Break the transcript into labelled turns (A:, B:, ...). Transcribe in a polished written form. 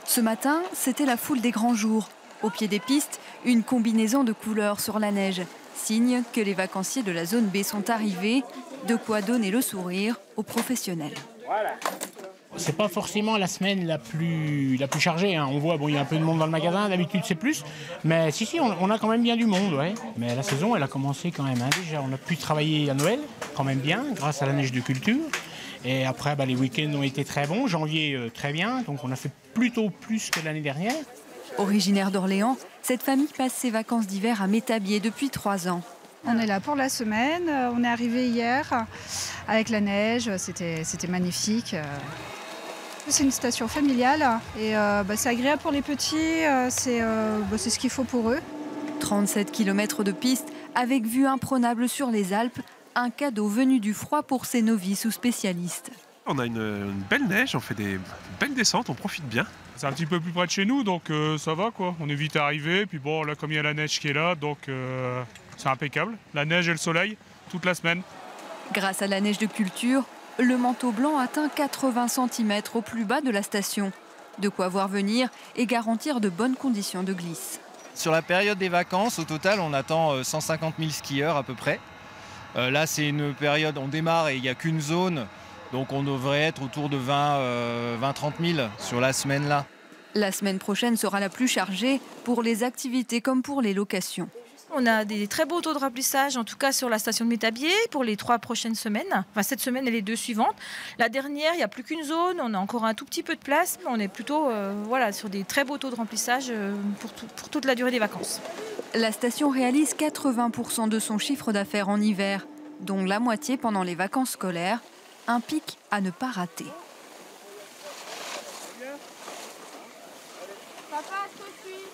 A: Ce matin, c'était la foule des grands jours. Au pied des pistes, une combinaison de couleurs sur la neige, signe que les vacanciers de la zone B sont arrivés, de quoi donner le sourire aux professionnels.
B: C'est pas forcément la semaine la plus chargée, hein. On voit, bon, il y a un peu de monde dans le magasin, d'habitude c'est plus. Mais si, on a quand même bien du monde, ouais. Mais la saison, elle a commencé quand même, hein. Déjà, on a pu travailler à Noël, quand même bien, grâce à la neige de culture. Et après, les week-ends ont été très bons, janvier très bien, donc on a fait plutôt plus que l'année dernière.
A: Originaire d'Orléans, cette famille passe ses vacances d'hiver à Métabier depuis 3 ans.
C: On est là pour la semaine, on est arrivé hier avec la neige, c'était magnifique. C'est une station familiale et c'est agréable pour les petits, c'est ce qu'il faut pour eux.
A: 37 km de piste avec vue imprenable sur les Alpes, un cadeau venu du froid pour ces novices ou spécialistes.
D: On a une belle neige, on fait des belles descentes, on profite bien.
E: C'est un petit peu plus près de chez nous, donc ça va quoi. On est vite arrivé, puis bon là comme il y a la neige qui est là, donc c'est impeccable. La neige et le soleil, toute la semaine.
A: Grâce à la neige de culture, le manteau blanc atteint 80 cm au plus bas de la station. De quoi voir venir et garantir de bonnes conditions de glisse.
F: Sur la période des vacances, au total, on attend 150 000 skieurs à peu près. Là, c'est une période, on démarre et il n'y a qu'une zone, donc on devrait être autour de 20-30 000 sur la semaine là.
A: La semaine prochaine sera la plus chargée pour les activités comme pour les locations.
G: On a des très beaux taux de remplissage, en tout cas sur la station de Métabier, pour les 3 prochaines semaines. Enfin, cette semaine et les 2 suivantes. La dernière, il n'y a plus qu'une zone, on a encore un tout petit peu de place. On est plutôt sur des très beaux taux de remplissage pour toute la durée des vacances.
A: La station réalise 80% de son chiffre d'affaires en hiver, dont la moitié pendant les vacances scolaires. Un pic à ne pas rater.
C: Papa, Sophie.